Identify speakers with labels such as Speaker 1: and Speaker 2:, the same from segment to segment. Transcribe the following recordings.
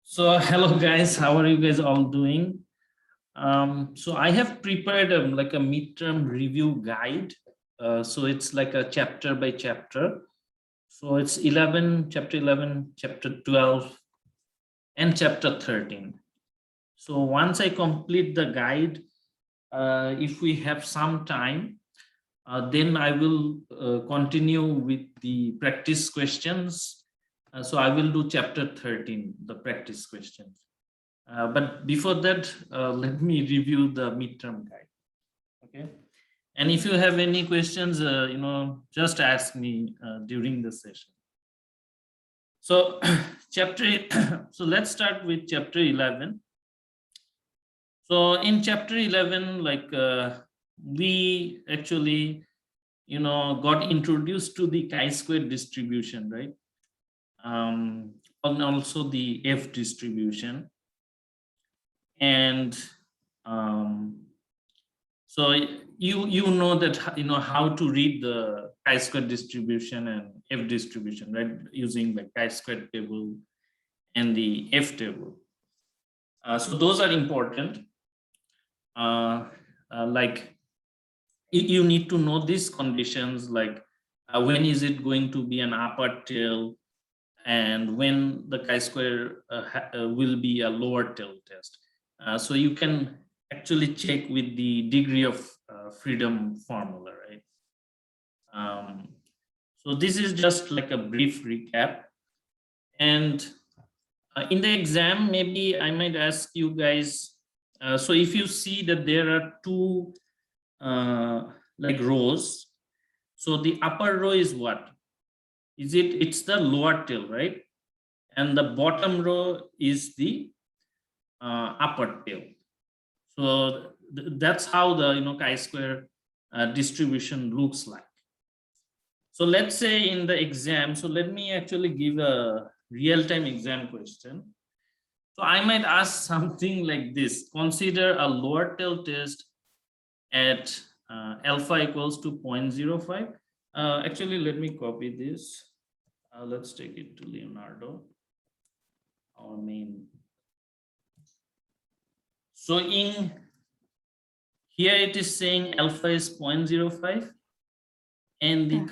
Speaker 1: So hello guys, how are you guys all doing? So I have prepared like a midterm review guide. So it's like a chapter by chapter. So it's chapter 11, chapter 12, and chapter 13. So once I complete the guide, if we have some time, then I will continue with the practice questions. So I will do chapter 13, the practice questions. But before that, let me review the midterm guide. Okay. And if you have any questions, just ask me during the session. So so let's start with chapter 11. So in chapter 11, we actually, got introduced to the chi-square distribution, right? And also the F distribution. And so you know that how to read the chi-square distribution and F distribution, right? Using the chi-square table and the F table. So those are important. Like you need to know these conditions, like when is it going to be an upper tail, and when the chi-square will be a lower tail test. So you can actually check with the degree of freedom formula, right? So this is just like a brief recap. And in the exam, maybe I might ask you guys, so if you see that there are two like rows, so the upper row is what? It's the lower tail, right? And the bottom row is the upper tail. So that's how the chi-square distribution looks like. So let's say in the exam, so let me actually give a real-time exam question. So I might ask something like this: consider a lower tail test at alpha equals to 0.05. Actually, let me copy this. Let's take it to Leonardo, our main. So in here it is saying alpha is 0.05 and the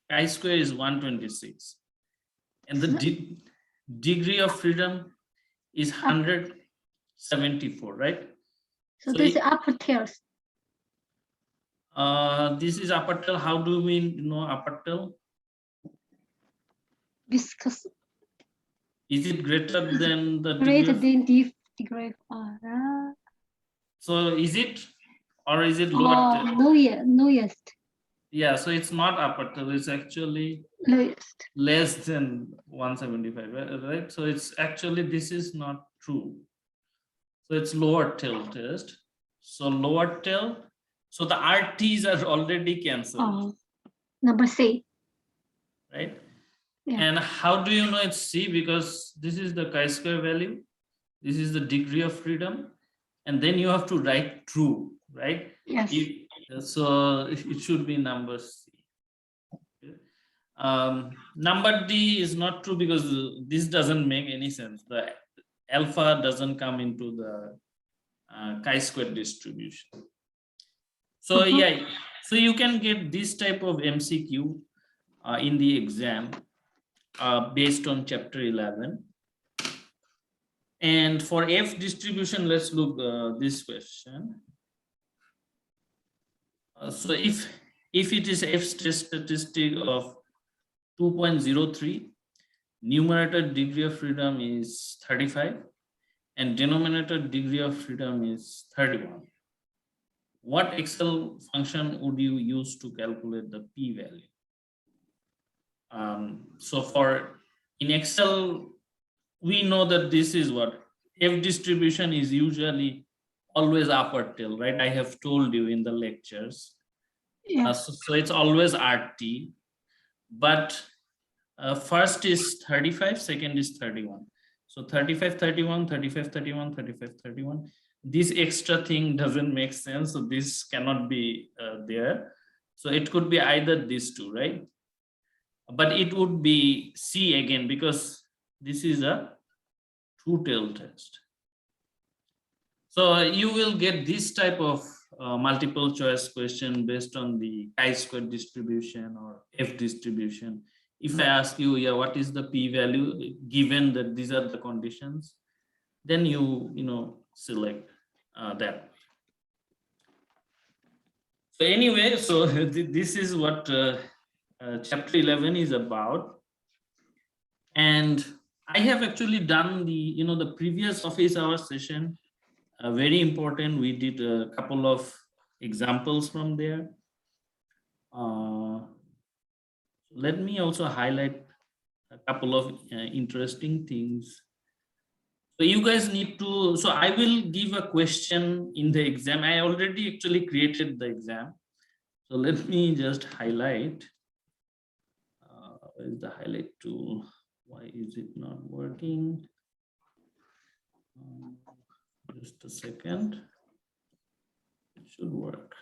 Speaker 1: chi-square is 126, and the degree of freedom is 174, right?
Speaker 2: So this is upper tails.
Speaker 1: This is upper tail. How do we know upper tail?
Speaker 2: Because
Speaker 1: is it greater than the
Speaker 2: greater
Speaker 1: degree?
Speaker 2: Than degree.
Speaker 1: So is it, or is it lower tail?
Speaker 2: Lowest.
Speaker 1: Yeah, so it's not upper tail, it's actually
Speaker 2: lowest,
Speaker 1: less than 175, right? So it's actually, this is not true. So it's lower tail test. So lower tail, so the RTs are already cancelled.
Speaker 2: Number C.
Speaker 1: Right?
Speaker 2: Yeah.
Speaker 1: And how do you know it's C? Because this is the chi-square value. This is the degree of freedom. And then you have to write true, right?
Speaker 2: Yes.
Speaker 1: So it should be number C. Number D is not true because this doesn't make any sense. The alpha doesn't come into the chi-square distribution. So yeah, so you can get this type of MCQ in the exam based on chapter 11. And for F distribution, let's look this question. So if it is F statistic of 2.03, numerator degree of freedom is 35 and denominator degree of freedom is 31. What Excel function would you use to calculate the p-value? So in Excel, we know that this is what F distribution is usually always upper tail, right? I have told you in the lectures. Yeah. So it's always RT, but first is 35, second is 31. So 35, 31, 35, 31, 35, 31. This extra thing doesn't make sense. So this cannot be there. So it could be either these two, right? But it would be C again because this is a two-tailed test. So you will get this type of multiple choice question based on the chi-square distribution or F distribution. If I ask you, yeah, what is the p-value given that these are the conditions, then you select that. So anyway, so this is what chapter 11 is about. And I have actually done the previous office hour session. Very important. We did a couple of examples from there. Let me also highlight a couple of interesting things. So you guys need to, so I will give a question in the exam. I already actually created the exam. So let me just highlight. Where is the highlight tool? Why is it not working? Just a second. It should work.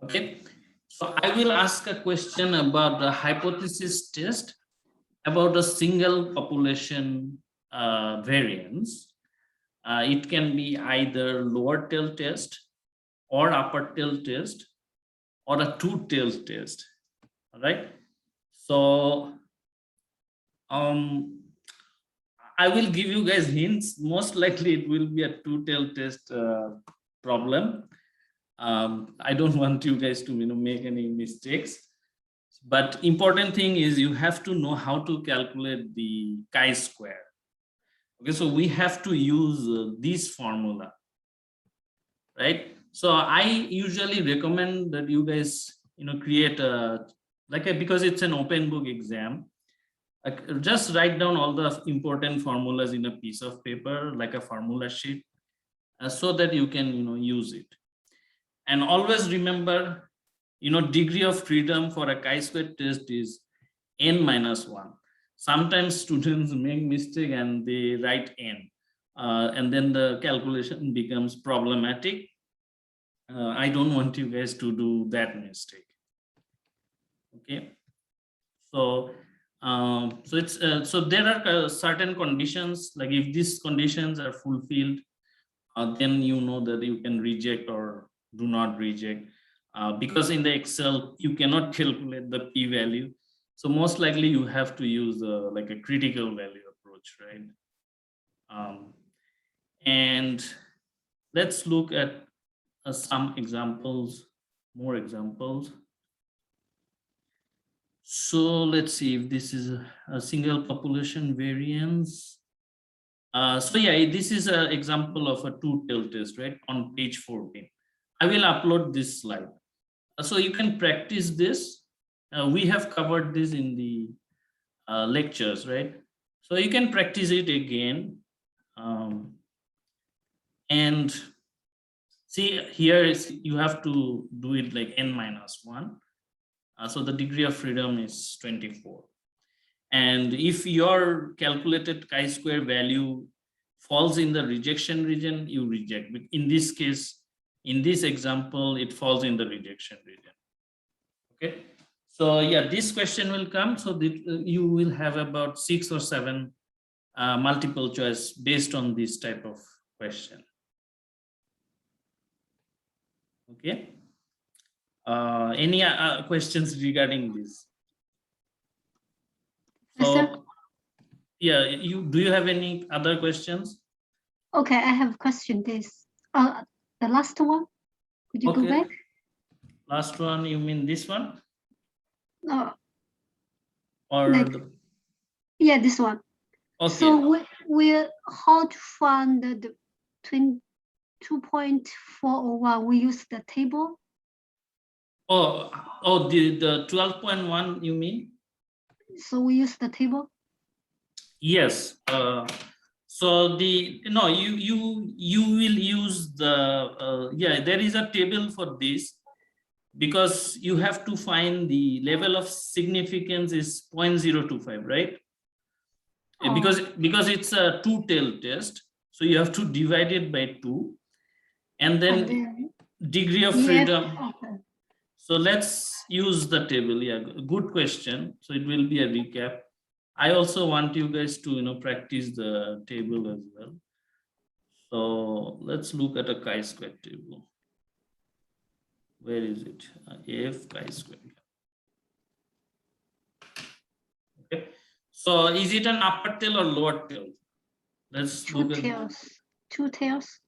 Speaker 1: Okay. So I will ask a question about the hypothesis test about a single population variance. It can be either lower tail test or upper tail test or a two-tail test. All right. So I will give you guys hints. Most likely it will be a two-tail test problem. I don't want you guys to make any mistakes. But important thing is you have to know how to calculate the chi-square. Okay, so we have to use this formula, right? So I usually recommend that you guys create because it's an open book exam. Just write down all the important formulas in a piece of paper, like a formula sheet, so that you can use it. And always remember, degree of freedom for a chi-square test is n-1. Sometimes students make mistake and they write n, and then the calculation becomes problematic. I don't want you guys to do that mistake. Okay, so so there are certain conditions, like if these conditions are fulfilled, then you know that you can reject or do not reject, because in the Excel you cannot calculate the p-value. So most likely you have to use like a critical value approach, right? And let's look at some examples, more examples. So let's see if this is a single population variance. So yeah, this is an example of a two-tail test, right? On page 14. I will upload this slide. So you can practice this. We have covered this in the lectures, right? So you can practice it again. And see, here is you have to do it like n-1. So the degree of freedom is 24. And if your calculated chi-square value falls in the rejection region, you reject. But in this case, in this example, it falls in the rejection region. Okay. So yeah, this question will come. So that you will have about 6 or 7 multiple choice based on this type of question. Okay. Any questions regarding this? So, yeah, do you have any other questions?
Speaker 2: Okay, I have a question. The last one. Could you go back?
Speaker 1: Last one, you mean this one?
Speaker 2: No.
Speaker 1: Or
Speaker 2: like, yeah, this one. Okay. So we how to find the 2.401? We use the table.
Speaker 1: Oh, the 12.1 you mean?
Speaker 2: So we use the table.
Speaker 1: Yes. So you will use the yeah, there is a table for this, because you have to find the level of significance is 0.025, right? Because it's a two-tailed test, so you have to divide it by 2, and then degree of freedom. Okay. So let's use the table. Yeah, good question. So it will be a recap. I also want you guys to practice the table as well. So let's look at a chi-square table. Where is it? F chi-square. Okay. So is it an upper tail or lower tail? Let's
Speaker 2: Two
Speaker 1: look at
Speaker 2: tails. Two tails.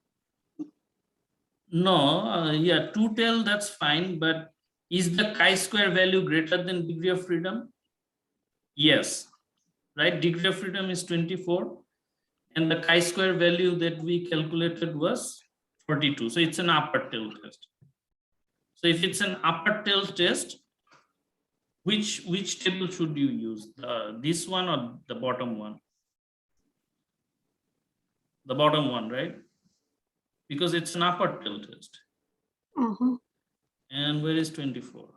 Speaker 1: No, yeah, two tail, that's fine, but is the chi-square value greater than degree of freedom? Yes, right? Degree of freedom is 24, and the chi-square value that we calculated was 42. So it's an upper tail test. So if it's an upper tail test, which table should you use? This one or the bottom one? The bottom one, right? Because it's an upper tail test. And where is 24?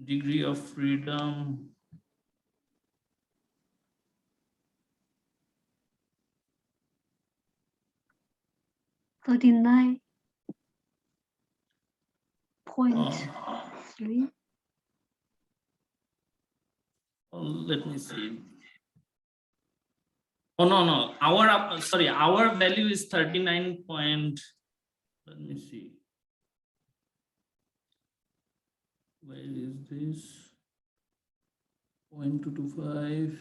Speaker 1: Degree of freedom.
Speaker 2: .39.
Speaker 1: Let me see. Oh no, our value is 39 point. Let me see. Where is this? 0.225.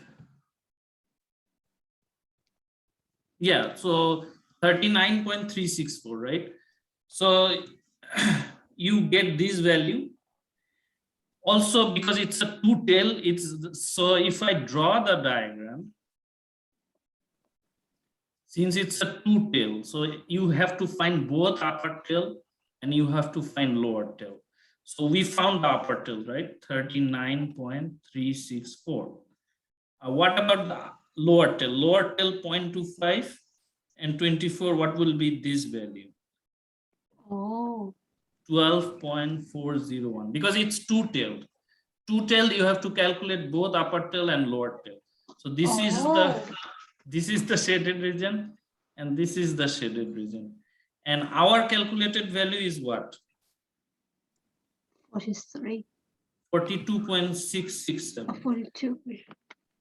Speaker 1: Yeah, so 39.364, right? So you get this value. Also, because it's a two tail, so if I draw the diagram, since it's a two tail, so you have to find both upper tail and you have to find lower tail. So we found the upper tail, right? 39.364. What about the lower tail? Lower tail 0.25 and 24, what will be this value?
Speaker 2: Oh.
Speaker 1: 12.401, because it's two-tailed. Two-tailed, you have to calculate both upper tail and lower tail. So this is the shaded region, and this is the shaded region. And our calculated value is what?
Speaker 2: 43.
Speaker 1: 42.667.
Speaker 2: 42.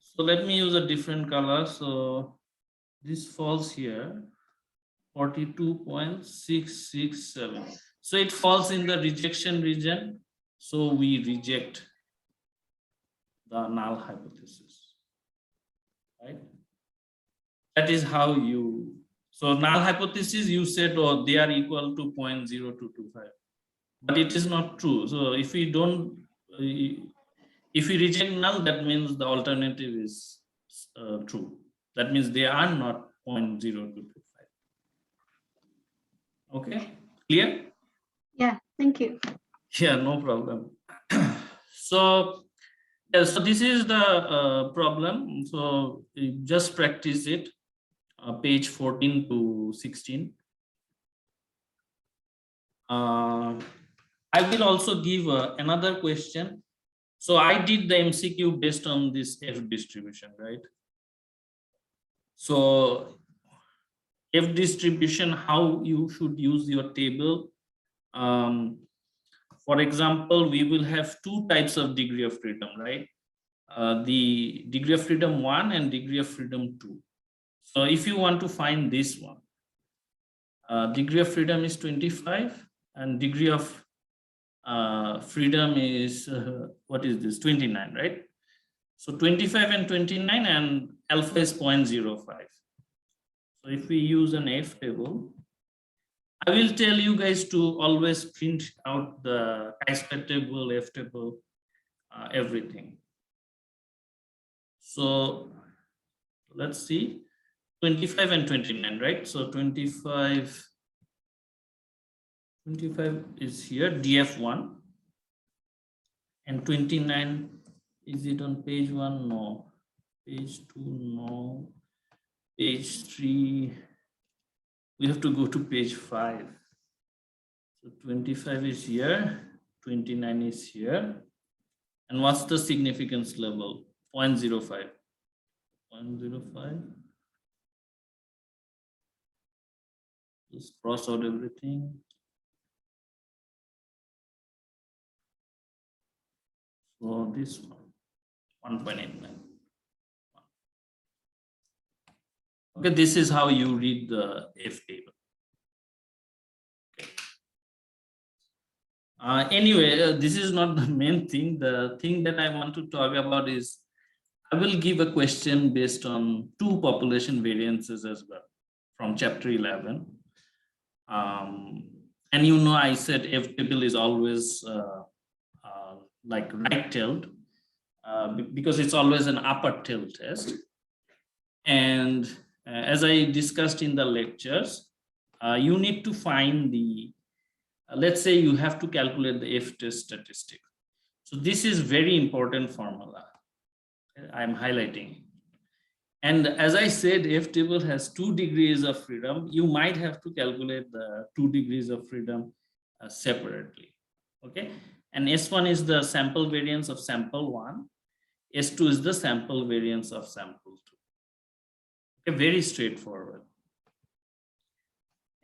Speaker 1: So let me use a different color. So this falls here, 42.667. So it falls in the rejection region. So we reject the null hypothesis, right? That is how you, so null hypothesis, you said, oh, they are equal to 0.0225, but it is not true. So if we reject null, that means the alternative is true. That means they are not 0.0225. Okay, clear?
Speaker 2: Yeah, thank you.
Speaker 1: Yeah, no problem. So yeah, so this is the problem. So just practice it, page 14 to 16. I will also give another question. So I did the MCQ based on this F distribution, right? So F distribution, how you should use your table. For example, we will have two types of degree of freedom, right? The degree of freedom 1 and degree of freedom 2. So if you want to find this one, degree of freedom is 25 and degree of freedom is what is this, 29, right? So 25 and 29, and alpha is 0.05. So if we use an F table, I will tell you guys to always print out the chi-square table, F table, everything. So let's see, 25 and 29, right? So 25 is here, DF1, and 29, is it on page 1? No. Page 2, no. Page 3, we have to go to page 5. So 25 is here, 29 is here. And what's the significance level? 0.05. 0.05. Just cross out everything. So this one, 1.89. Okay, this is how you read the F table. Okay. Anyway, this is not the main thing. The thing that I want to talk about is I will give a question based on 2 population variances as well from chapter 11. And you know, I said F table is always like right-tailed because it's always an upper tail test. And as I discussed in the lectures, you need to find the, let's say you have to calculate the F test statistic. So this is very important formula. I'm highlighting. And as I said, F table has 2 degrees of freedom. You might have to calculate the 2 degrees of freedom separately. Okay. And S1 is the sample variance of sample 1. S2 is the sample variance of sample 2. Okay, very straightforward.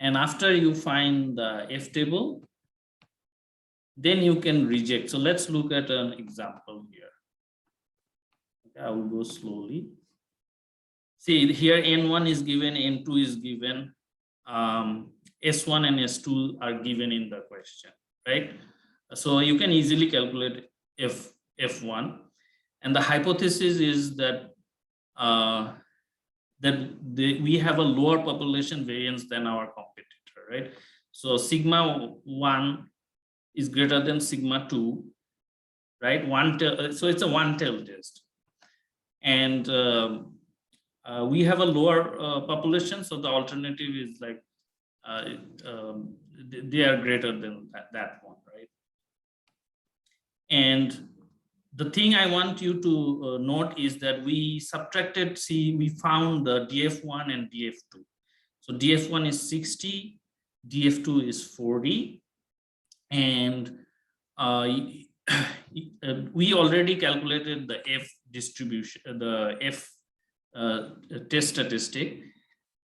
Speaker 1: And after you find the F table, then you can reject. So let's look at an example here. Okay, I will go slowly. See here, N1 is given, N2 is given, S1 and S2 are given in the question, right? So you can easily calculate F1, and the hypothesis is that we have a lower population variance than our competitor, right? So sigma 1 is greater than sigma 2, right? So it's a one-tail test, and we have a lower population, so the alternative is like they are greater than that one, right? And the thing I want you to note is that we subtracted, see, we found the DF1 and DF2. So DF1 is 60, DF2 is 40, and we already calculated the F distribution, the F test statistic.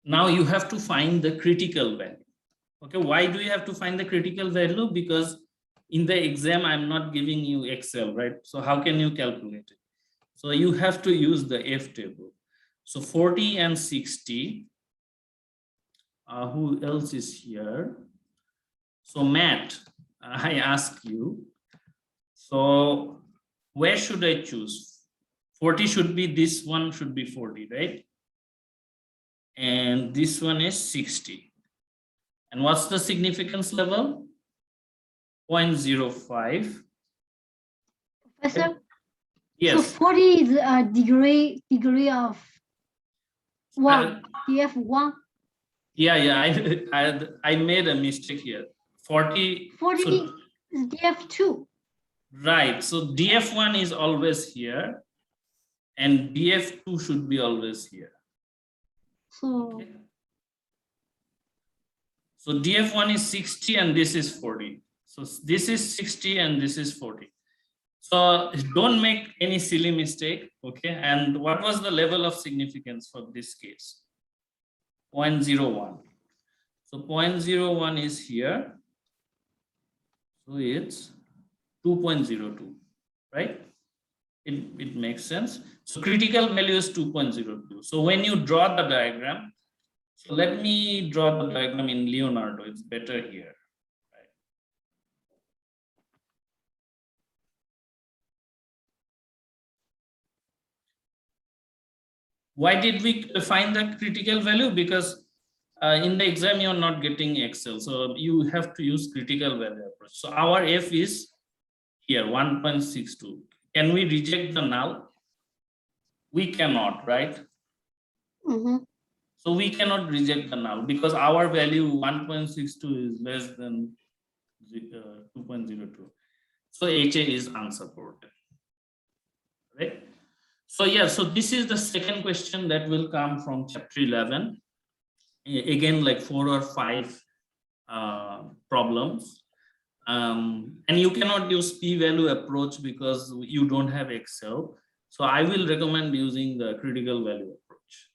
Speaker 1: Now you have to find the critical value. Okay, why do you have to find the critical value? Because in the exam, I'm not giving you Excel, right? So how can you calculate it? So you have to use the F table. So 40 and 60. Who else is here? So Matt, I ask you. So where should I choose? 40 should be, this one should be 40, right? And this one is 60. And what's the significance level? 0.05.
Speaker 2: Professor?
Speaker 1: Yes.
Speaker 2: So 40 is a degree of 1, DF1.
Speaker 1: Yeah, I made a mistake here. 40
Speaker 2: so, is DF2.
Speaker 1: Right. So DF1 is always here, and DF2 should be always here.
Speaker 2: So,
Speaker 1: okay. So DF1 is 60 and this is 40. So this is 60 and this is 40. So don't make any silly mistake. Okay. And what was the level of significance for this case? 0.01. So 0.01 is here. So it's 2.02, right? It makes sense. So critical value is 2.02. So when you draw the diagram, so let me draw the diagram in Leonardo. It's better here. Right? Why did we find the critical value? Because in the exam, you're not getting Excel. So you have to use critical value approach. So our F is here, 1.62. Can we reject the null? We cannot, right?
Speaker 2: Mm-hmm.
Speaker 1: So we cannot reject the null because our value 1.62 is less than 2.02. So HA is unsupported, right? So yeah, so this is the second question that will come from chapter 11. Again, like 4 or 5 problems. And you cannot use p-value approach because you don't have Excel. So I will recommend using the critical value approach.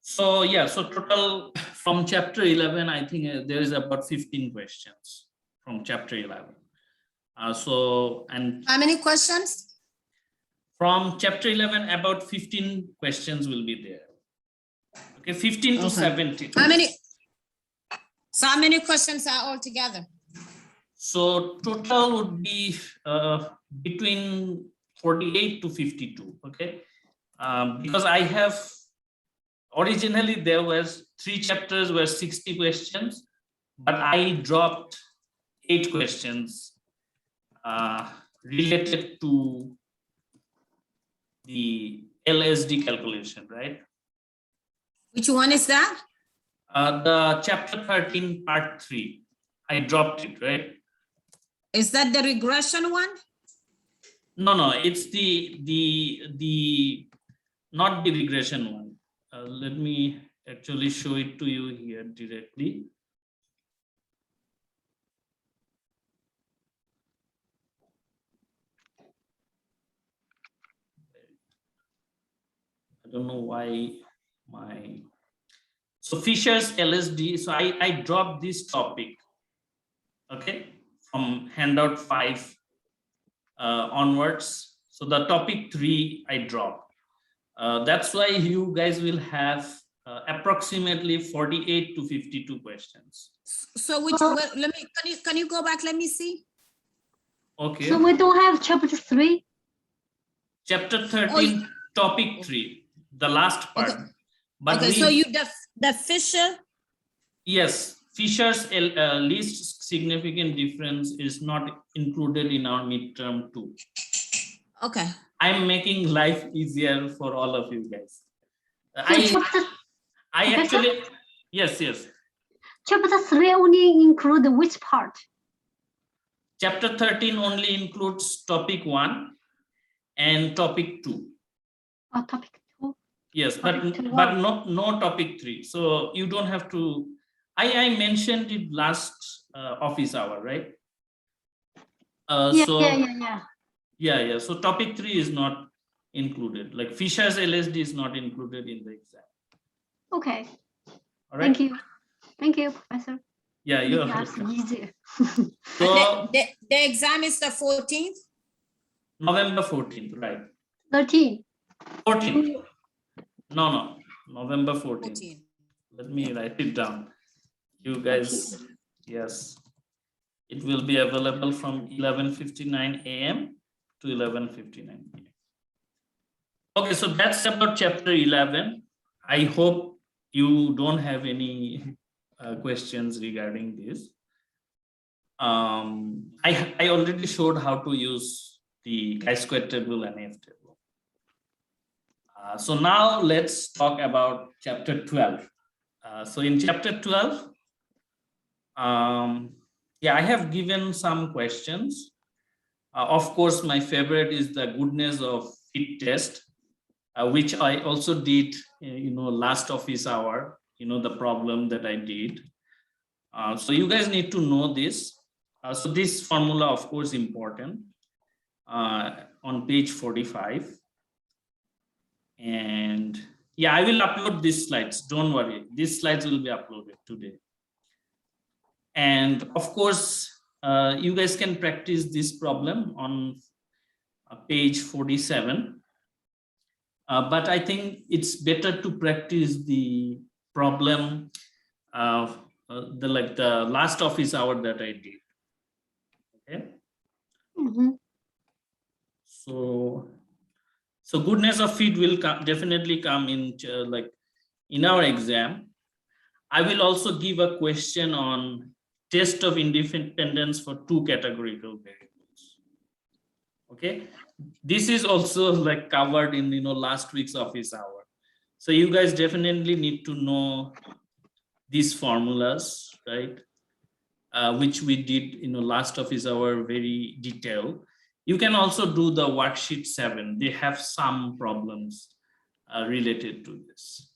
Speaker 1: So yeah, so total from chapter 11, I think there is about 15 questions from chapter 11. And how
Speaker 3: many questions?
Speaker 1: From chapter 11, about 15 questions will be there. Okay, 15 to 17.
Speaker 3: How many questions are all together?
Speaker 1: So total would be between 48 to 52. Okay, because I have originally there was 3 chapters were 60 questions, but I dropped 8 questions related to the LSD calculation, right?
Speaker 3: Which one is that?
Speaker 1: The chapter 13, part 3. I dropped it, right?
Speaker 3: Is that the regression one?
Speaker 1: No, it's the not the regression one. Let me actually show it to you here directly. I don't know why so Fisher's LSD. So I dropped this topic, okay, from handout 5 onwards. So the topic 3 I dropped. That's why you guys will have approximately 48 to 52 questions.
Speaker 3: So which let me can you go back? Let me see.
Speaker 1: Okay.
Speaker 2: So we don't have chapter 3.
Speaker 1: Chapter 13, topic 3, the last part.
Speaker 3: Okay.
Speaker 1: But
Speaker 3: okay, so you the Fisher.
Speaker 1: Yes, Fisher's least significant difference is not included in our midterm 2.
Speaker 3: Okay.
Speaker 1: I'm making life easier for all of you guys. I actually, yes.
Speaker 2: Chapter 3 only include which part?
Speaker 1: Chapter 13 only includes topic 1 and topic 2.
Speaker 2: Oh, topic 2.
Speaker 1: Yes, but no topic 3. So you don't have to. I mentioned it last office hour, right? Yeah. So topic 3 is not included. Like Fisher's LSD is not included in the exam.
Speaker 2: Okay.
Speaker 1: All right.
Speaker 2: Thank you, Professor.
Speaker 1: Yeah, you're welcome.
Speaker 2: Easier.
Speaker 1: So
Speaker 3: the exam is the 14th.
Speaker 1: November 14th, right?
Speaker 2: 13.
Speaker 1: 14th. No, November 14th. Let me write it down. You guys, yes. It will be available from 11:59 a.m. to 11:59 p.m. Okay, so that's about chapter 11. I hope you don't have any questions regarding this. I already showed how to use the chi-square table and F table. So now let's talk about chapter 12. So in chapter 12, I have given some questions. Of course, my favorite is the goodness of fit test, which I also did, last office hour, the problem that I did. So you guys need to know this. So this formula, of course, important on page 45. And yeah, I will upload these slides. Don't worry. These slides will be uploaded today. And of course, you guys can practice this problem on page 47. But I think it's better to practice the problem of the last office hour that I did. Okay. So goodness of fit will definitely come in in our exam. I will also give a question on test of independence for 2 categorical variables. Okay, this is also like covered in last week's office hour. So you guys definitely need to know these formulas, right? Which we did last office hour very detailed. You can also do the worksheet 7. They have some problems related to this.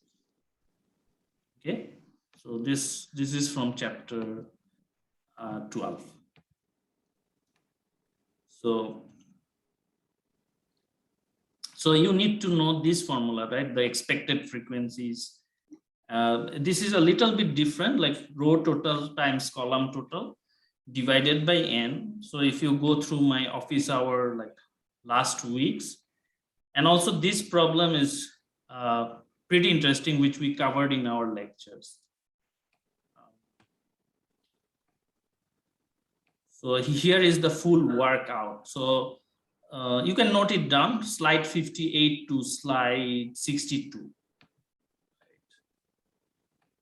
Speaker 1: Okay, so this is from chapter 12. So you need to know this formula, right? The expected frequencies. This is a little bit different, like row total times column total divided by n. So if you go through my office hour like last weeks, And also this problem is pretty interesting, which we covered in our lectures. So here is the full workout. So you can note it down, slide 58 to slide 62.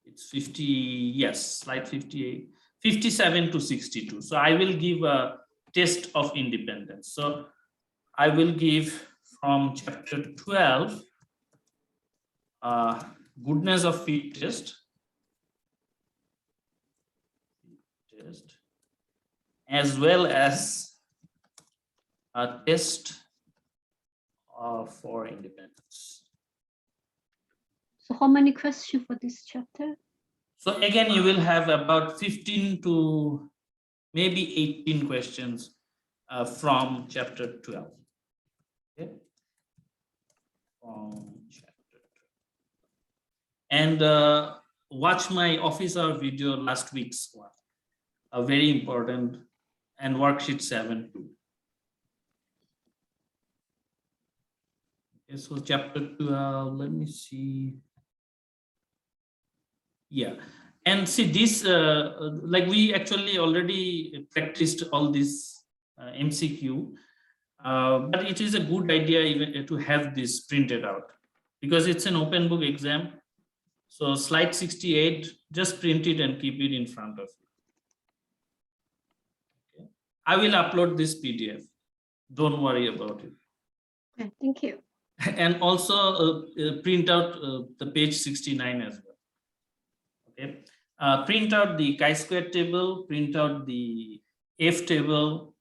Speaker 1: It's 50, yes, slide 58, 57 to 62. So I will give a test of independence. So I will give from chapter 12, goodness of fit test, as well as a test for independence.
Speaker 2: So how many questions for this chapter?
Speaker 1: So again, you will have about 15 to maybe 18 questions from chapter 12. Okay. From chapter 12. And watch my office hour video last week's one, a very important, and worksheet 7 too. Okay, so chapter 12, let me see. Yeah, and see this, like we actually already practiced all this MCQ, but it is a good idea even to have this printed out because it's an open book exam. So slide 68, just print it and keep it in front of you. Okay. I will upload this PDF. Don't worry about it.
Speaker 2: Okay, thank you.
Speaker 1: And also print out the page 69 as well. Okay. Print out the chi-square table, print out the F table.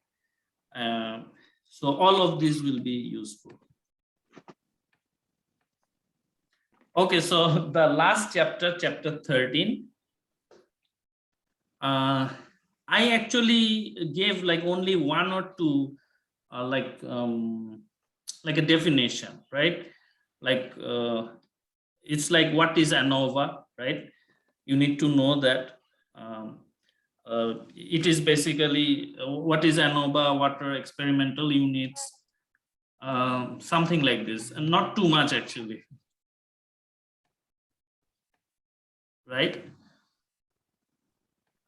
Speaker 1: So all of these will be useful. Okay, so the last chapter, chapter 13. I actually gave like only one or two, like a definition, right? Like it's like what is ANOVA, right? You need to know that it is basically what is ANOVA, what are experimental units, something like this, and not too much actually, right?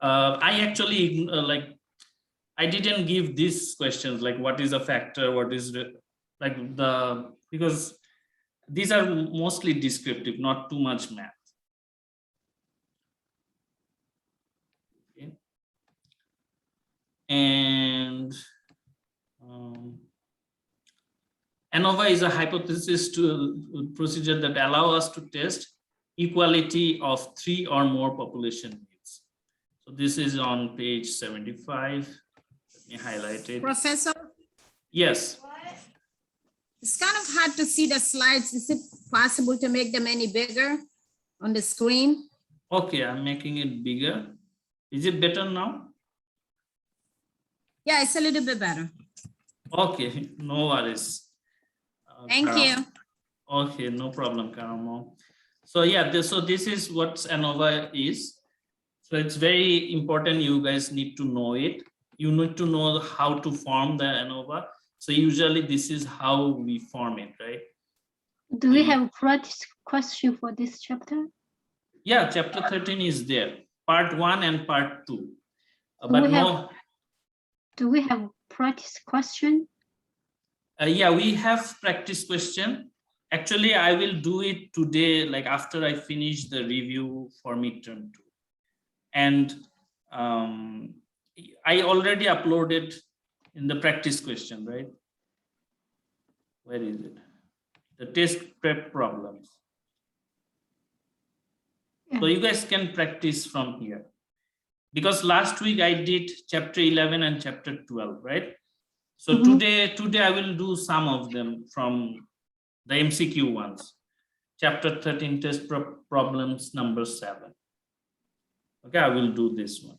Speaker 1: I actually I didn't give these questions like what is a factor, what is like the, because these are mostly descriptive, not too much math. Okay. And ANOVA is a hypothesis to procedure that allow us to test equality of 3 or more population needs. So this is on page 75. Let me highlight it.
Speaker 3: Professor?
Speaker 1: Yes.
Speaker 3: It's kind of hard to see the slides. Is it possible to make them any bigger on the screen?
Speaker 1: Okay, I'm making it bigger. Is it better now?
Speaker 3: Yeah, it's a little bit better.
Speaker 1: Okay, no worries.
Speaker 3: Thank you.
Speaker 1: Okay, no problem, Karamo. So yeah, so this is what ANOVA is. So it's very important. You guys need to know it. You need to know how to form the ANOVA. So usually this is how we form it, right?
Speaker 2: Do we have a practice question for this chapter?
Speaker 1: Yeah, chapter 13 is there, part 1 and part 2.
Speaker 2: Do we have practice question?
Speaker 1: Yeah, we have practice question. Actually, I will do it today, like after I finish the review for midterm 2. And I already uploaded in the practice question, right? Where is it? The test prep problems. So you guys can practice from here. Because last week I did chapter 11 and chapter 12, right? So today I will do some of them from the MCQ ones. Chapter 13 test problems number 7. Okay, I will do this one.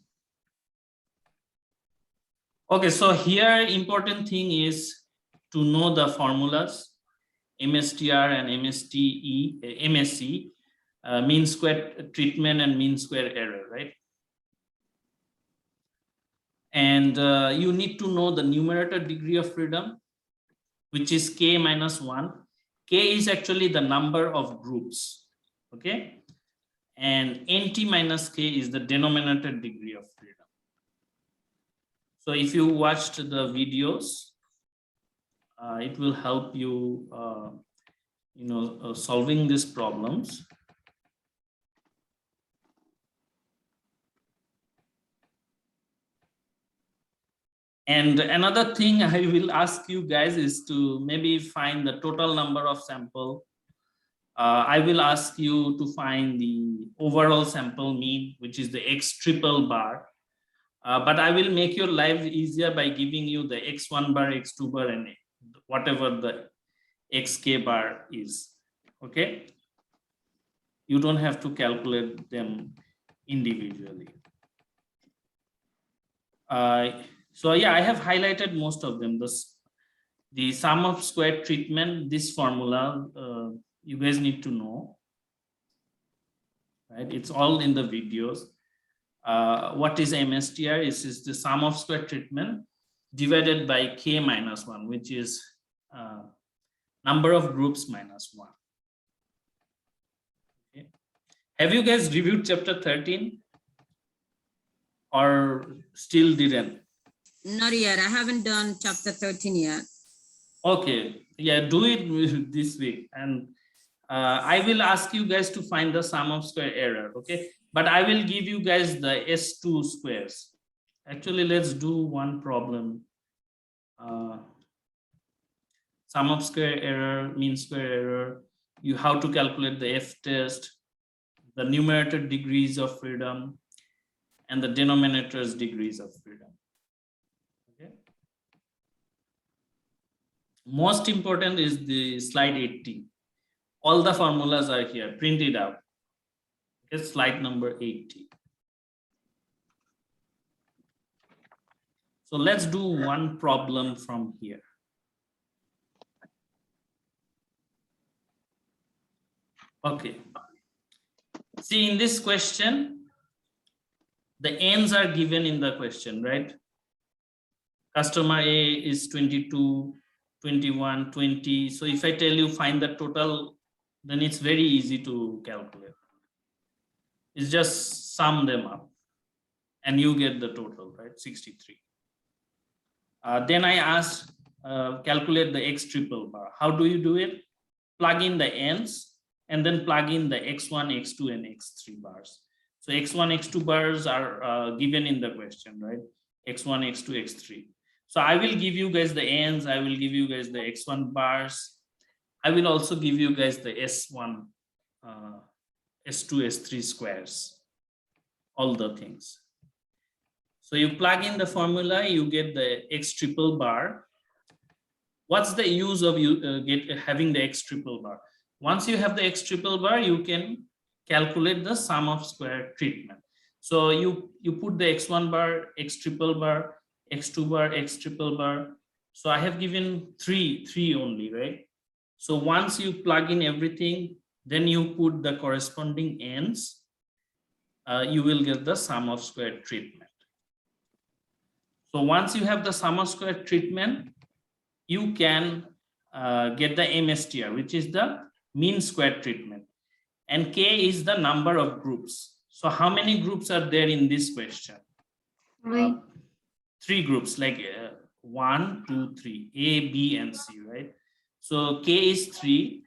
Speaker 1: Okay, so here important thing is to know the formulas, MSTR and MSC, mean square treatment and mean square error, right? And you need to know the numerator degree of freedom, which is k minus 1. K is actually the number of groups, okay? And NT minus K is the denominator degree of freedom. So if you watched the videos, it will help you, solving these problems. And another thing I will ask you guys is to maybe find the total number of sample. I will ask you to find the overall sample mean, which is the X triple bar. But I will make your life easier by giving you the X1 bar, X2 bar, and whatever the XK bar is, okay? You don't have to calculate them individually. So yeah, I have highlighted most of them. The sum of square treatment, this formula, you guys need to know, right? It's all in the videos. What is MSTR? Is the sum of square treatment divided by K minus 1, which is number of groups minus 1. Okay. Have you guys reviewed chapter 13 or still didn't?
Speaker 3: Not yet. I haven't done chapter 13 yet.
Speaker 1: Okay, yeah, do it this week. And I will ask you guys to find the sum of square error, okay? But I will give you guys the S2 squares. Actually, let's do one problem. Sum of square error, mean square error, how to calculate the F test, the numerator degrees of freedom, and the denominators degrees of freedom. Okay. Most important is the slide 80. All the formulas are here, printed out. Okay, slide number 80. So let's do one problem from here. Okay. See, in this question, the n's are given in the question, right? Customer A is 22, 21, 20. So if I tell you find the total, then it's very easy to calculate. It's just sum them up and you get the total, right? 63. Then I asked, calculate the X triple bar. How do you do it? Plug in the n's and then plug in the X1, X2, and X3 bars. So X1, X2 bars are given in the question, right? X1, X2, X3. So I will give you guys the n's, I will give you guys the X1 bars. I will also give you guys the S1, S2, S3 squares, all the things. So you plug in the formula, you get the X triple bar. What's the use of having the X triple bar? Once you have the X triple bar, you can calculate the sum of square treatment. So you put the X1 bar, X triple bar, X2 bar, X triple bar. So I have given three only, right? So once you plug in everything, then you put the corresponding n's, you will get the sum of square treatment. So once you have the sum of square treatment, you can get the MSTR, which is the mean square treatment. And K is the number of groups. So how many groups are there in this question? Three groups, like 1, 2, 3, A, B, and C, right? So K is 3.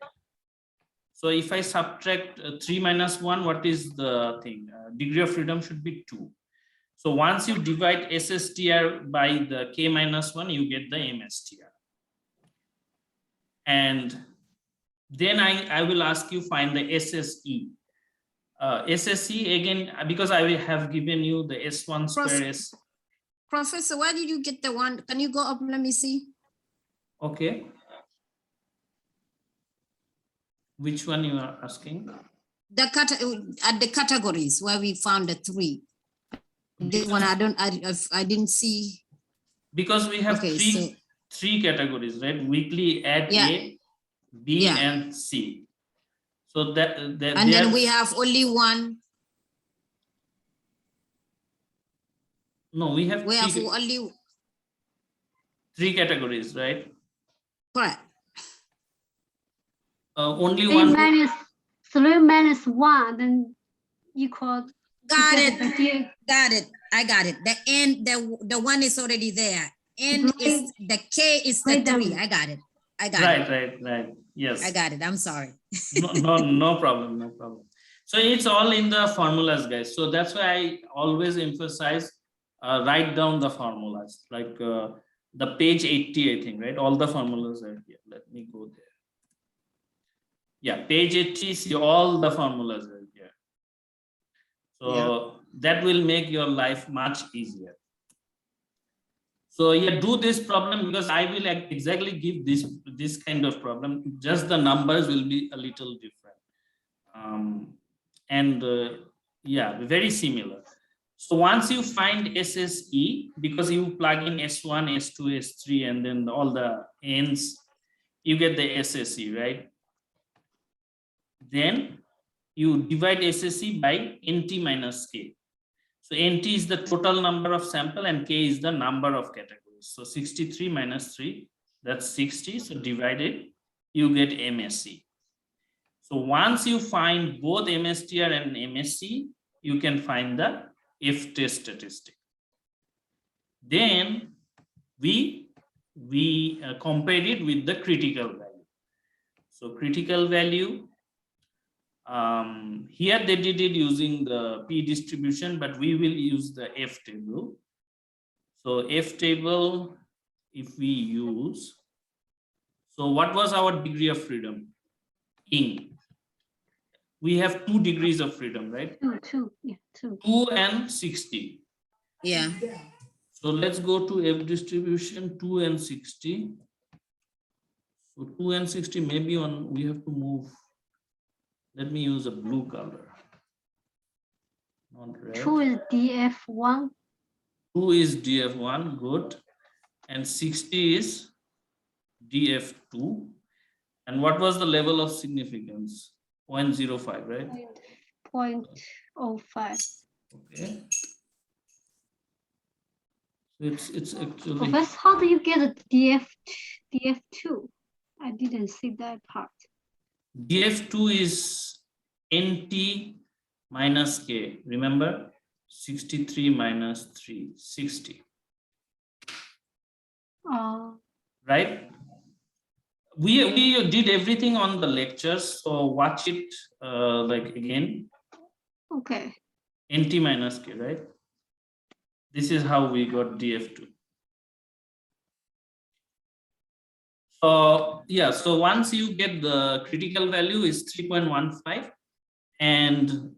Speaker 1: So if I subtract 3 minus 1, what is the thing? Degree of freedom should be 2. So once you divide SSTR by the K minus 1, you get the MSTR. And then I will ask you find the SSE. SSE again, because I will have given you the S1 square S.
Speaker 3: Professor, why did you get the one? Can you go up? Let me see.
Speaker 1: Okay. Which one you are asking?
Speaker 3: At the categories where we found the 3. This one I didn't see.
Speaker 1: Because we have three categories, right? Weekly at A, B, and C. So and
Speaker 3: then we have only one.
Speaker 1: No, we have
Speaker 3: only
Speaker 1: 3 categories, right?
Speaker 3: Correct.
Speaker 1: Only
Speaker 2: 3
Speaker 1: one.
Speaker 2: minus 3 minus 1, then equal.
Speaker 3: Got it. Got it. I got it. The n, the 1 is already there. N is the K is the 3. I got it. I got it.
Speaker 1: Right. Yes.
Speaker 3: I got it. I'm sorry.
Speaker 1: No problem. No problem. So it's all in the formulas, guys. So that's why I always emphasize write down the formulas, like the page 80, I think, right? All the formulas are here. Let me go there. Yeah, page 80, see all the formulas are here. So that will make your life much easier. So yeah, do this problem because I will exactly give this kind of problem. Just the numbers will be a little different. Yeah, very similar. So once you find SSE, because you plug in S1, S2, S3, and then all the n's, you get the SSE, right? Then you divide SSE by NT minus K. So NT is the total number of sample and K is the number of categories. So 63 minus 3, that's 60. So divided, you get MSE. So once you find both MSTR and MSE, you can find the F-test statistic. Then we compare it with the critical value. So critical value, here they did it using the P distribution, but we will use the F table. So F table, if we use, so what was our degree of freedom? We have 2 degrees of freedom, right?
Speaker 2: 2
Speaker 1: and 60.
Speaker 3: Yeah.
Speaker 1: So let's go to F distribution, 2 and 60. So 2 and 60, maybe we have to move. Let me use a blue color. Not red.
Speaker 2: 2 is DF1.
Speaker 1: 2 is DF1, good. And 60 is DF2. And what was the level of significance? 0.05, right?
Speaker 2: 0.05.
Speaker 1: Okay. So it's actually.
Speaker 2: Professor, how do you get a DF2? I didn't see that part.
Speaker 1: DF2 is NT minus K. Remember, 63 minus 3, 60. Right? We did everything on the lectures, so watch it like again.
Speaker 2: Okay.
Speaker 1: NT minus K, right? This is how we got DF2. So yeah, so once you get the critical value is 3.15 and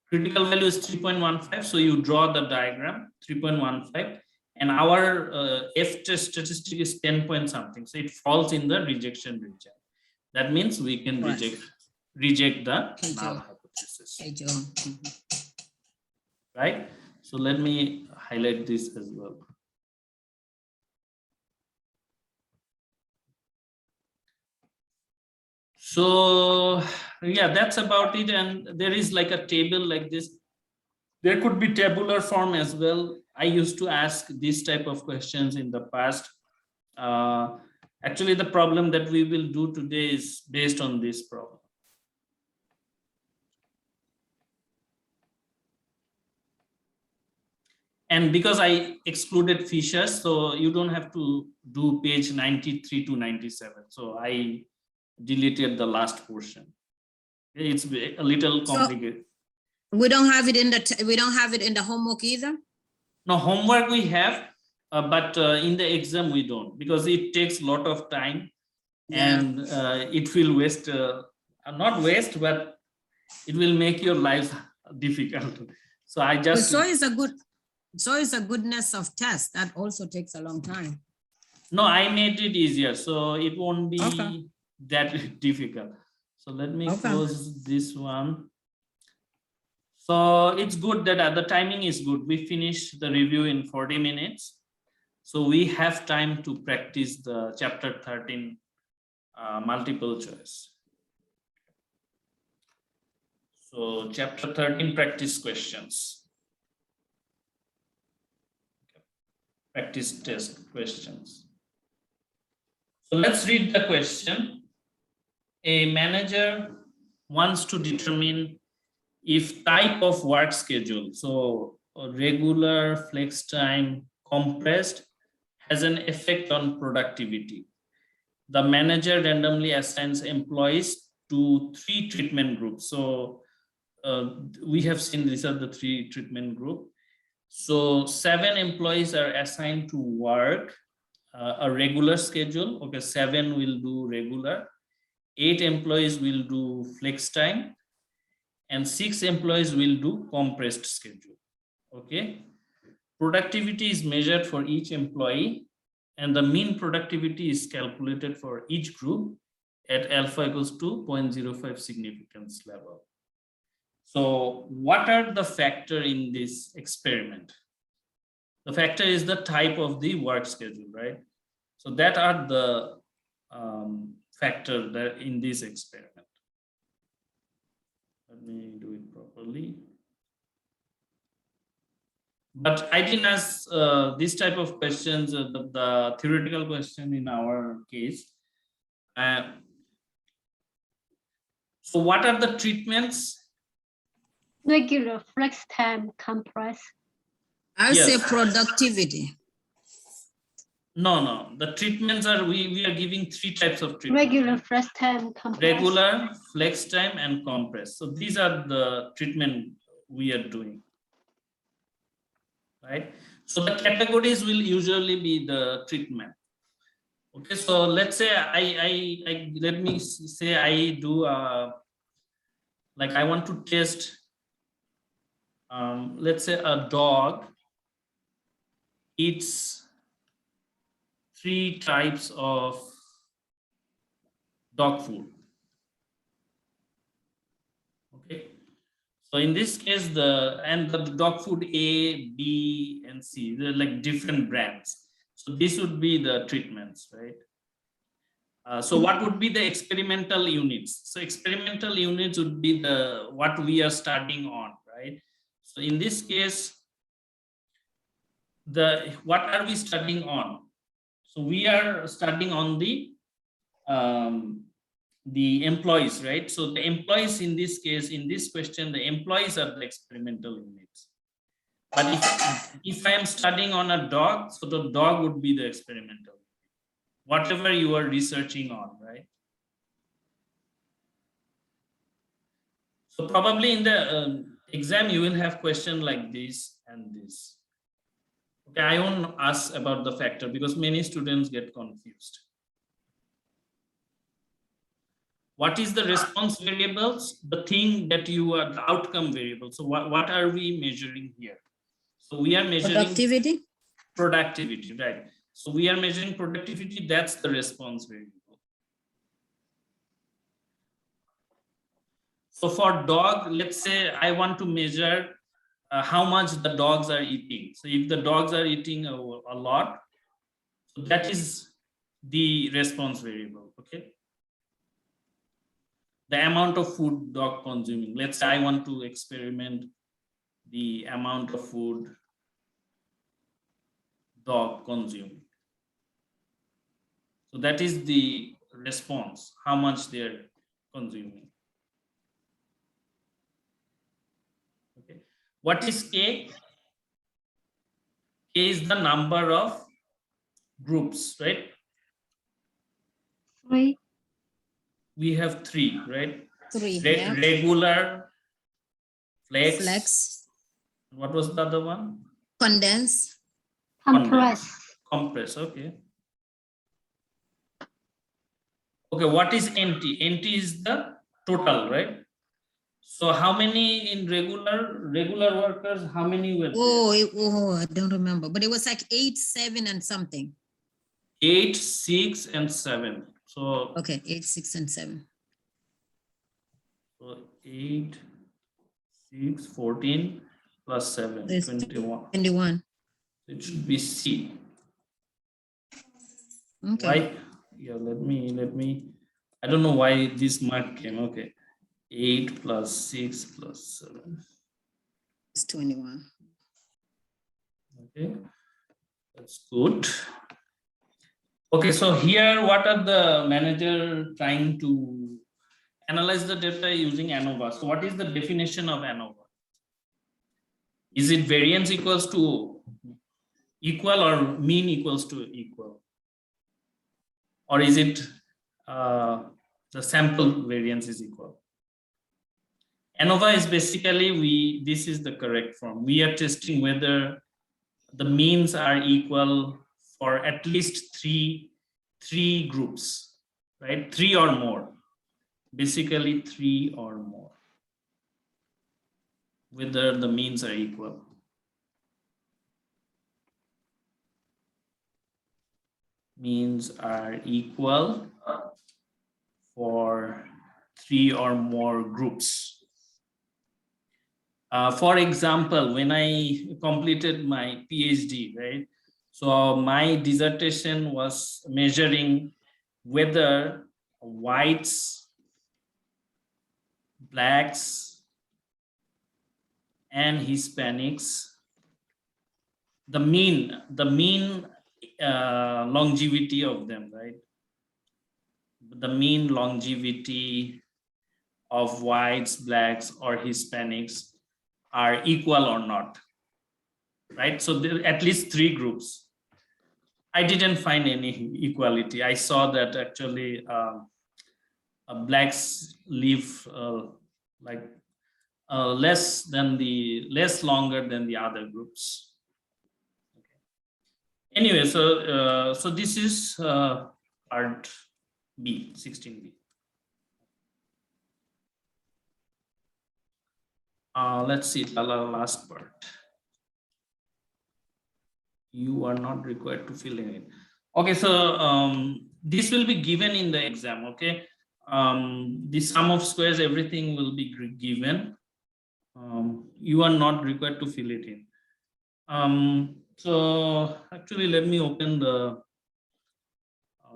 Speaker 1: critical value is 3.15. So you draw the diagram 3.15 and our F-test statistic is 10 point something. So it falls in the rejection region. That means we can reject the null hypothesis. Right? So let me highlight this as well. So yeah, that's about it. And there is like a table like this. There could be tabular form as well. I used to ask this type of questions in the past. Actually, the problem that we will do today is based on this problem. And because I excluded Fisher's, so you don't have to do page 93 to 97. So I deleted the last portion. It's a little complicated.
Speaker 3: So we don't have it in the homework either.
Speaker 1: No, homework we have, but in the exam we don't, because it takes a lot of time and it will waste, not waste, but it will make your life difficult. So I just.
Speaker 3: So is a goodness of test that also takes a long time.
Speaker 1: No, I made it easier, so it won't be that difficult. So let me close this one. So it's good that the timing is good. We finish the review in 40 minutes. So we have time to practice the chapter 13 multiple choice. So chapter 13 practice questions. Practice test questions. So let's read the question. A manager wants to determine if type of work schedule, so regular, flex time, compressed, has an effect on productivity. The manager randomly assigns employees to 3 treatment groups. So we have seen these are the 3 treatment groups. So 7 employees are assigned to work a regular schedule. Okay, 7 will do regular, 8 employees will do flex time, and 6 employees will do compressed schedule. Okay, productivity is measured for each employee, and the mean productivity is calculated for each group at alpha equals to 0.05 significance level. So what are the factor in this experiment? The factor is the type of the work schedule, right? So that are the factor that in this experiment. Let me do it properly. But I didn't ask this type of questions, the theoretical question in our case. So what are the treatments?
Speaker 2: Regular, flex time, compress.
Speaker 3: I say productivity.
Speaker 1: No. The treatments are, we are giving 3 types of treatment.
Speaker 2: Regular, flex time, compress.
Speaker 1: Regular, flex time, and compress. So these are the treatment we are doing. Right? So the categories will usually be the treatment. Okay, so let's say let me say I do like I want to test let's say a dog eats 3 types of dog food. Okay, so in this case the dog food A, B, and C, they're like different brands. So this would be the treatments, right? So what would be the experimental units? So experimental units would be the what we are studying on, right? So in this case, what are we studying on? So we are studying on the employees, right? So the employees in this case, in this question, the employees are the experimental units. But if I am studying on a dog, so the dog would be the experimental. Whatever you are researching on, right? So probably in the exam, you will have question like this and this. Okay, I won't ask about the factor because many students get confused. What is the response variables? The thing that you are, the outcome variable. So what are we measuring here? So we are measuring productivity, right? So we are measuring productivity, that's the response variable. So for dog, let's say I want to measure how much the dogs are eating. So if the dogs are eating a lot, so that is the response variable, okay? The amount of food dog consuming. Let's say I want to experiment the amount of food dog consuming. So that is the response, how much they're consuming. Okay. What is K? K is the number of groups, right?
Speaker 2: 3.
Speaker 1: We have 3, right?
Speaker 3: 3. Yeah.
Speaker 1: Regular, flex. What was the other one?
Speaker 3: Condense.
Speaker 1: Compress. Okay. Okay. What is NT? NT is the total, right? So how many in regular workers? How many were there?
Speaker 3: I don't remember, but it was like 8, 7, and something.
Speaker 1: 8, 6, and 7. So
Speaker 3: okay, 8, 6, and 7.
Speaker 1: So 8, 6, 14 plus 7, 21.
Speaker 3: 21.
Speaker 1: It should be C.
Speaker 3: Okay.
Speaker 1: Why? Yeah, let me. I don't know why this mark came. Okay. 8 plus 6 plus 7.
Speaker 3: It's 21.
Speaker 1: Okay. That's good. Okay, so here, what are the manager trying to analyze the data using ANOVA? So what is the definition of ANOVA? Is it variance equals to equal or mean equals to equal? Or is it the sample variance is equal? ANOVA is basically, this is the correct form. We are testing whether the means are equal for at least three groups, right? 3 or more. Basically 3 or more. Whether the means are equal. Means are equal for 3 or more groups. For example, when I completed my PhD, right? So my dissertation was measuring whether whites, blacks, and Hispanics, the mean longevity of them, right? The mean longevity of whites, blacks, or Hispanics are equal or not, right? So there are at least 3 groups. I didn't find any equality. I saw that actually blacks live less longer than the other groups. Okay. Anyway, so this is part B, 16B. Let's see the last part. You are not required to fill in it. Okay, so this will be given in the exam. Okay, the sum of squares, everything will be given. You are not required to fill it in. So actually, let me open the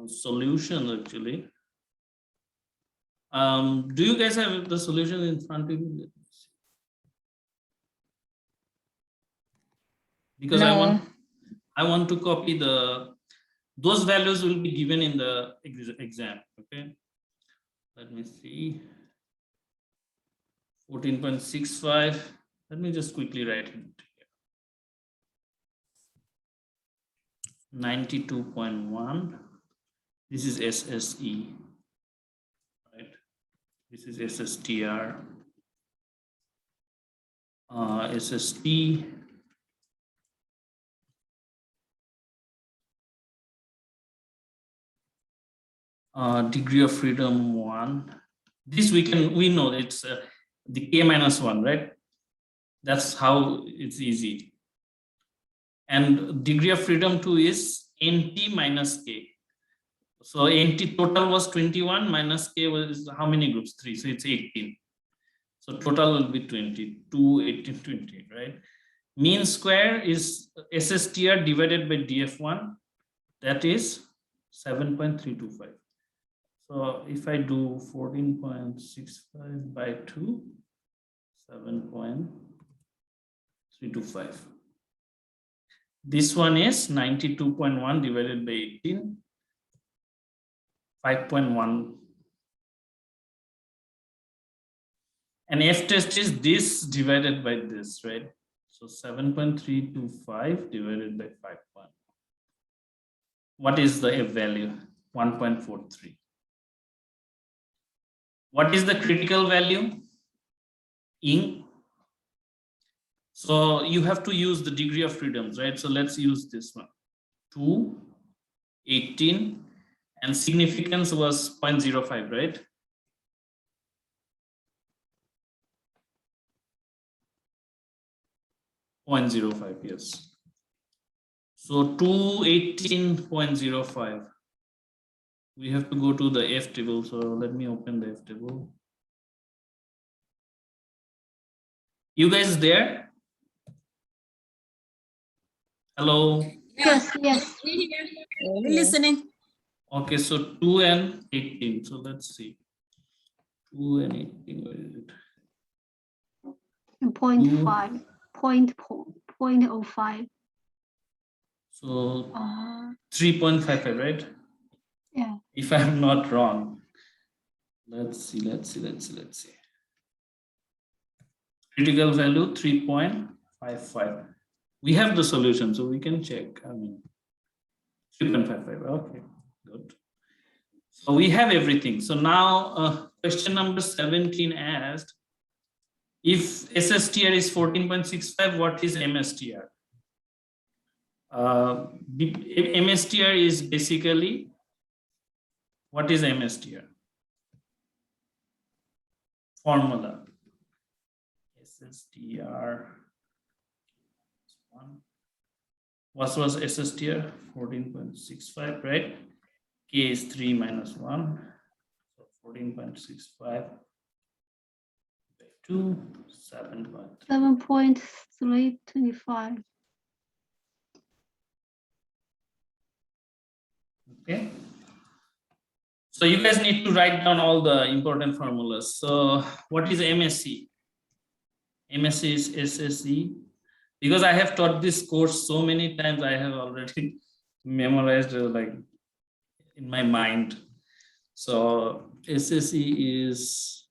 Speaker 1: solution. Actually, do you guys have the solution in front of you? Because
Speaker 3: no.
Speaker 1: I want to copy those values will be given in the exam. Okay, let me see. 14.65. Let me just quickly write it. 92.1. This is SSE, right? This is SSTR. SST. Degree of freedom 1. This we know it's the K minus 1, right? That's how it's easy. And degree of freedom 2 is NT minus K. So NT total was 21 minus K was how many groups? 3. So it's 18. So total will be 22, 18, 20, right? Mean square is SSTR divided by DF1. That is 7.325. So if I do 14.65 by 2, 7.325. This one is 92.1 divided by 18, 5.1. And F test is this divided by this, right? So 7.325 divided by 5.1. What is the F value? 1.43. What is the critical value? In. So you have to use the degree of freedoms, right? So let's use this one. 2, 18, and significance was 0.05, right? .05, yes. So 218.05. We have to go to the F table. So let me open the F table. You guys there? Hello.
Speaker 2: Yes, yes.
Speaker 3: We're listening.
Speaker 1: Okay, so 2 and 18. So let's see. 2 and 18. Where is it?
Speaker 2: 0.5, 0.05.
Speaker 1: So 3.55, right?
Speaker 2: Yeah.
Speaker 1: If I'm not wrong. Let's see. Critical value 3.55. We have the solution, so we can check. I mean, 3.55. Okay, good. So we have everything. So now question number 17 asked, if SSTR is 14.65, what is MSTR? MSTR is basically, what is MSTR? Formula. SSTR. What was SSTR? 14.65, right? K is 3 minus 1. So 14.65 by 2,
Speaker 2: 7.325.
Speaker 1: Okay. So you guys need to write down all the important formulas. So what is MSE? MSE is SSE. Because I have taught this course so many times, I have already memorized like in my mind. So SSE is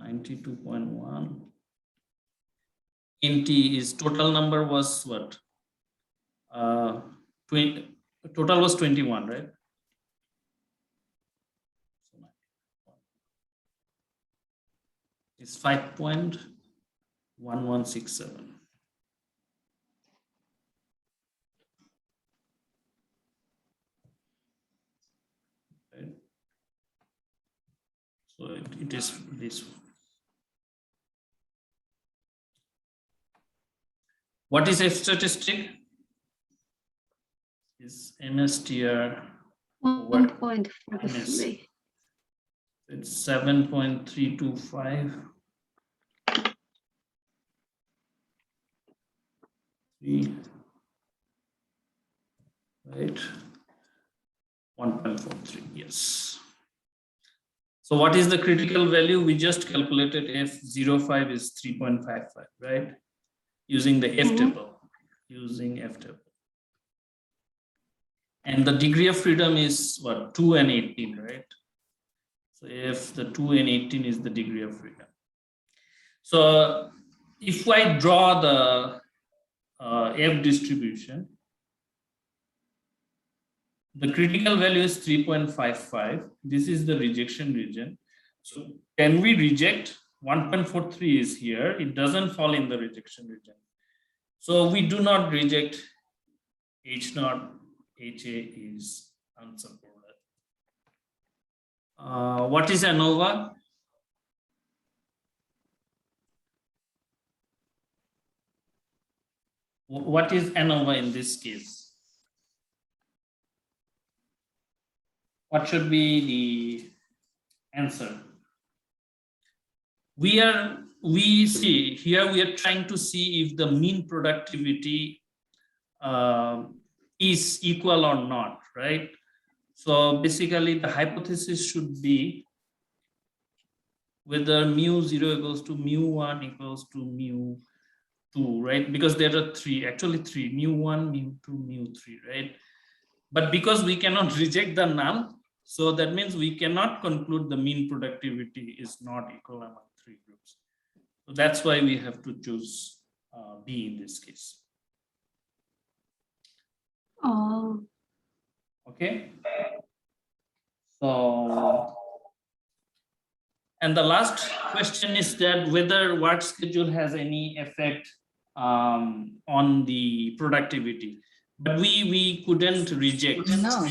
Speaker 1: 92.1. NT is total number was what? 20, total was 21, right? It's 5.1167. Right? So it is this one. What is F statistic? Is MSTR
Speaker 2: 1.43.
Speaker 1: It's 7.325. Right, 1.43. Yes. So what is the critical value? We just calculated F05 is 3.55, right? Using the F table. Using F table. And the degree of freedom is what? 2 and 18, right? So if the 2 and 18 is the degree of freedom. So if I draw the F distribution, the critical value is 3.55. This is the rejection region. So can we reject? 1.43 is here. It doesn't fall in the rejection region. So we do not reject H0. HA is unsupported. What is ANOVA? What is ANOVA in this case? What should be the answer? We see here, we are trying to see if the mean productivity is equal or not, right? So basically the hypothesis should be whether mu0 equals to mu1 equals to mu2, right? Because there are actually three, mu1, mu2, mu3, right? But because we cannot reject the null, so that means we cannot conclude the mean productivity is not equal among three groups. So that's why we have to choose B in this case.
Speaker 2: Oh.
Speaker 1: Okay. So, and the last question is that whether work schedule has any effect on the productivity. But we couldn't reject.
Speaker 3: No.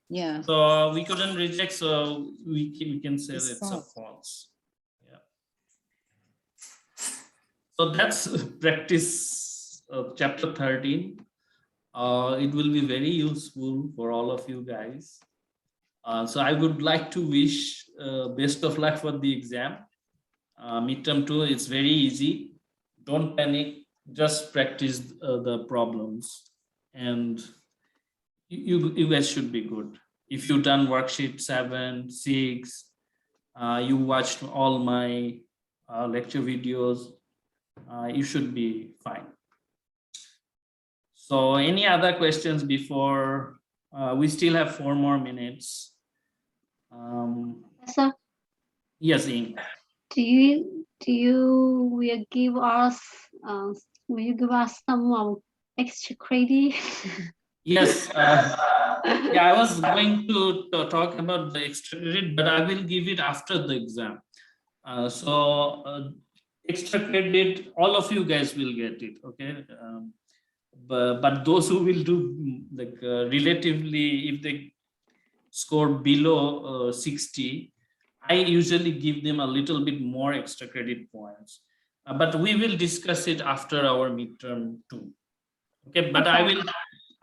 Speaker 3: Yeah.
Speaker 1: So we couldn't reject, so we can say it's a false. Yeah. So that's practice of chapter 13. It will be very useful for all of you guys. So I would like to wish best of luck for the exam. Midterm 2, it's very easy. Don't panic, just practice the problems. And you guys should be good. If you've done worksheet 7, 6, you watched all my lecture videos, you should be fine. So any other questions before we still have 4 more minutes?
Speaker 2: So,
Speaker 1: yes, Ian.
Speaker 2: Will you give us some extra credit?
Speaker 1: Yes. Yeah, I was going to talk about the extra credit, but I will give it after the exam. Extra credit, all of you guys will get it, okay? But those who will do like relatively, if they score below 60, I usually give them a little bit more extra credit points. But we will discuss it after our midterm 2. Okay, but
Speaker 2: Okay.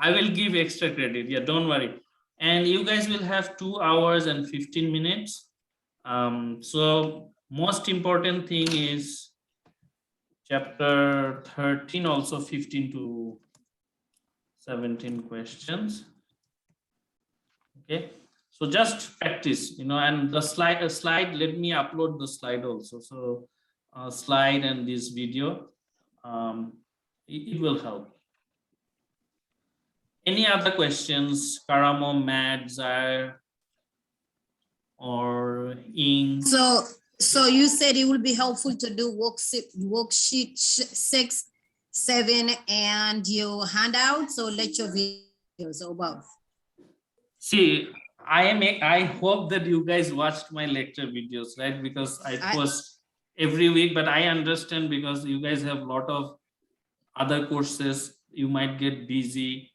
Speaker 1: I will give extra credit. Yeah, don't worry. And you guys will have 2 hours and 15 minutes. So most important thing is chapter 13, also 15 to 17 questions. Okay, so just practice, and the slide, let me upload the slide also. So slide and this video, it will help. Any other questions, Karamo, Matt, Zaire, or Ing?
Speaker 3: So you said it would be helpful to do worksheet 6, 7, and your handout. So let your videos or both.
Speaker 1: See, I hope that you guys watched my lecture videos, right? Because I post every week, but I understand because you guys have a lot of other courses, you might get busy.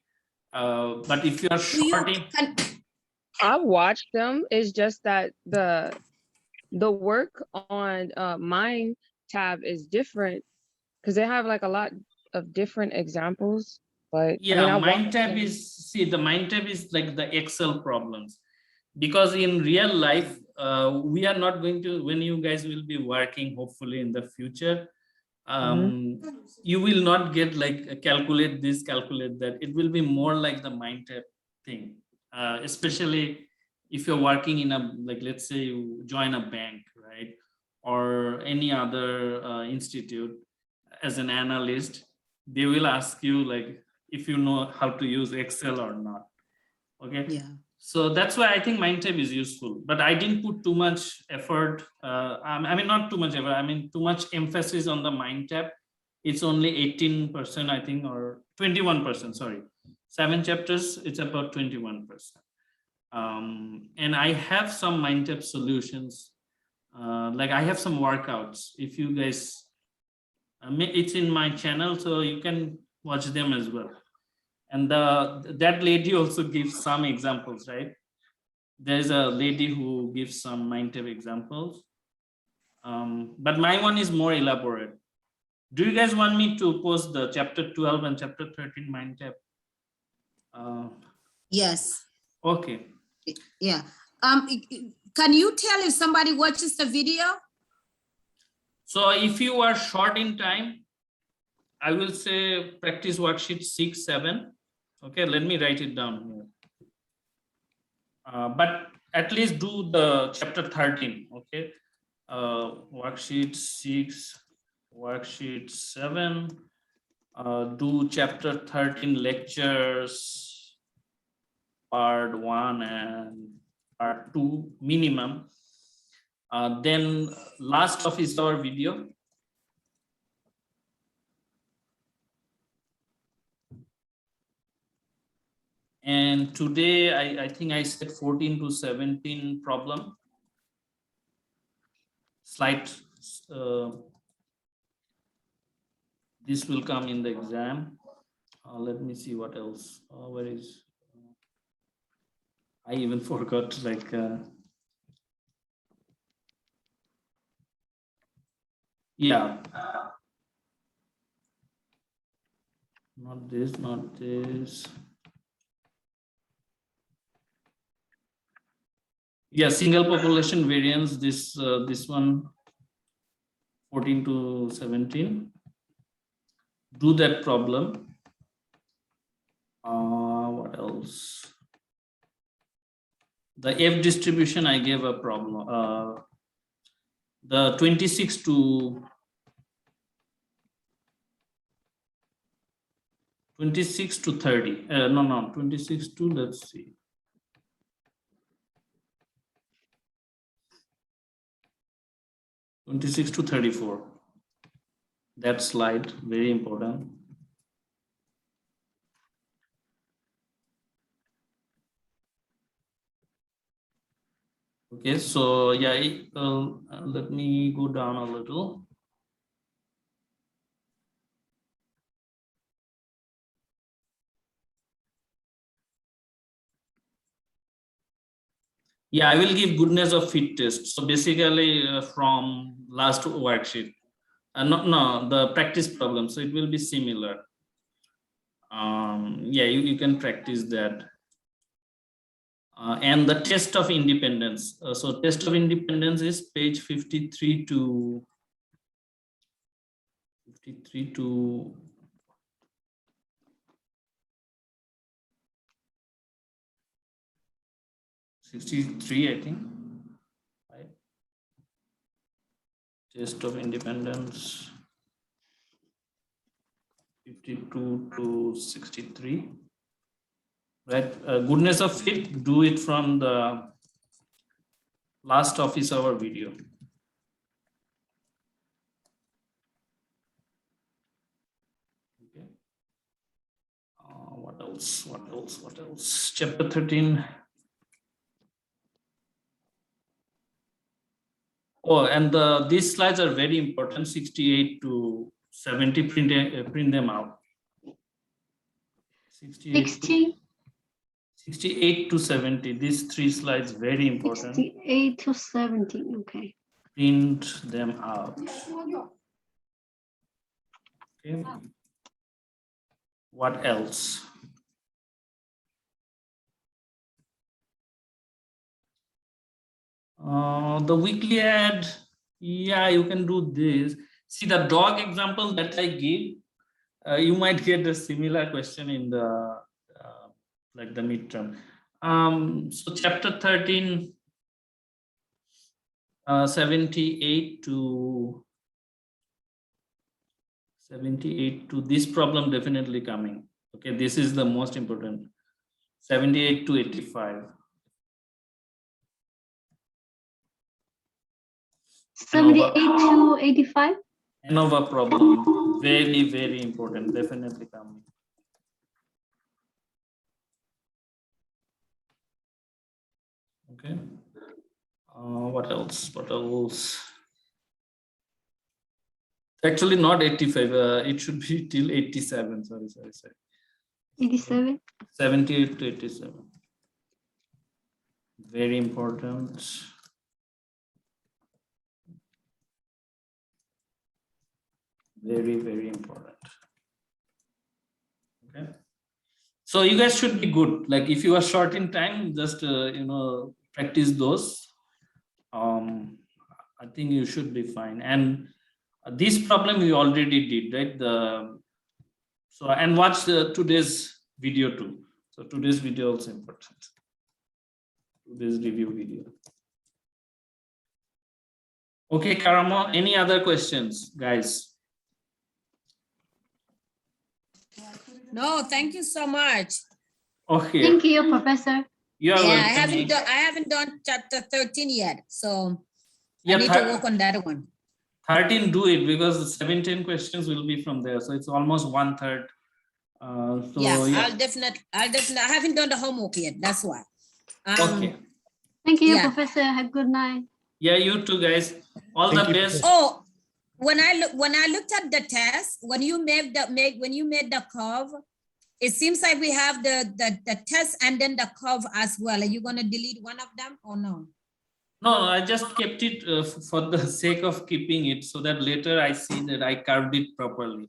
Speaker 1: But if you are shorting,
Speaker 4: I watched them. It's just that the work on mine tab is different because they have like a lot of different examples. But
Speaker 1: yeah, mind tab is, the mind tab is like the Excel problems, because in real life we are not going to, when you guys will be working hopefully in the future, you will not get like calculate this, calculate that. It will be more like the mind tab thing, especially if you're working in a, like, let's say you join a bank, right, or any other institute as an analyst. They will ask you like if you know how to use Excel or not. Okay,
Speaker 3: yeah.
Speaker 1: So that's why I think mind tab is useful, but I didn't put too much effort. I mean, not too much effort. I mean, too much emphasis on the mind tab. It's only 18%, I think, or 21%. Sorry, 7 chapters. It's about 21%. And I have some mind tab solutions. Like I have some workouts. If you guys, it's in my channel, so you can watch them as well. And that lady also gives some examples, right? There's a lady who gives some mind tab examples. But my one is more elaborate. Do you guys want me to post the chapter 12 and chapter 13 mind tab?
Speaker 3: Yes.
Speaker 1: Okay.
Speaker 3: Yeah. Can you tell if somebody watches the video?
Speaker 1: So if you are short in time, I will say practice worksheet 6, 7. Okay, let me write it down here. But at least do the chapter 13. Okay, worksheet 6, worksheet 7. Do chapter 13 lectures, part 1 and part 2 minimum. Then last of is our video. And today, I think I said 14 to 17 problem. Slide, this will come in the exam. Let me see what else. Where is, I even forgot, like, yeah. Not this, not this. Yeah, single population variance, this one, 14 to 17. Do that problem. What else? The F distribution, I gave a problem. The 26 to 30. No, 26 to, let's see. 26 to 34. That slide, very important. Okay, so yeah, let me go down a little. Yeah, I will give goodness of fit test. So basically from last worksheet, no, the practice problem. So it will be similar. Yeah, you can practice that. And the test of independence. So test of independence is page 53 to 63, I think. Right. Test of independence 52 to 63. Right. Goodness of fit, do it from the last office hour video. Okay. What else? What else? What else? Chapter 13. Oh, and these slides are very important. 68 to 70. Print them out. 68 to 70. These three slides very important.
Speaker 2: 68 to 70. Okay.
Speaker 1: Print them out. Okay. What else? The weekly ad, yeah, you can do this. See the dog example that I give, you might get a similar question in the like the midterm. So chapter 13, 78 to this problem definitely coming. Okay, this is the most important. 78 to 85.
Speaker 2: 78 to 85.
Speaker 1: Anova problem, very, very important, definitely coming. Okay. What else? What else? Actually, not 85. It should be till 87. Sorry.
Speaker 2: 87.
Speaker 1: 78 to 87. Very important. Very, very important. Okay. So you guys should be good. Like if you are short in time, just practice those. I think you should be fine. And this problem you already did, right? And watch today's video too. So today's video also important. Today's review video. Okay, Karamo, any other questions, guys?
Speaker 3: No, thank you so much.
Speaker 1: Okay.
Speaker 2: Thank you, Professor.
Speaker 1: You are welcome.
Speaker 3: I haven't done chapter 13 yet, so
Speaker 1: yeah,
Speaker 3: I need to work on that one.
Speaker 1: 13, do it because the 17 questions will be from there. So it's almost 1/3.
Speaker 3: I'll definitely, I haven't done the homework yet. That's why.
Speaker 1: Okay.
Speaker 2: Thank you, Professor. Have a good night.
Speaker 1: Yeah, you too, guys. All the best.
Speaker 3: Oh, when I looked at the test, when you made the curve, it seems like we have the test and then the curve as well. Are you going to delete one of them or no?
Speaker 1: No, I just kept it for the sake of keeping it so that later I see that I carved it properly.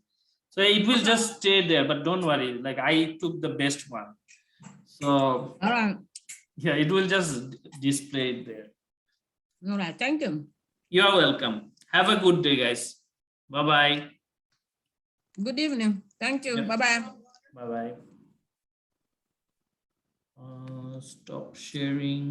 Speaker 1: So it will just stay there, but don't worry. Like I took the best one. So
Speaker 3: all right.
Speaker 1: Yeah, it will just display it there.
Speaker 3: All right, thank you.
Speaker 1: You are welcome. Have a good day, guys. Bye-bye.
Speaker 3: Good evening. Thank you. Yep. Bye-bye.
Speaker 1: Bye-bye. Stop sharing.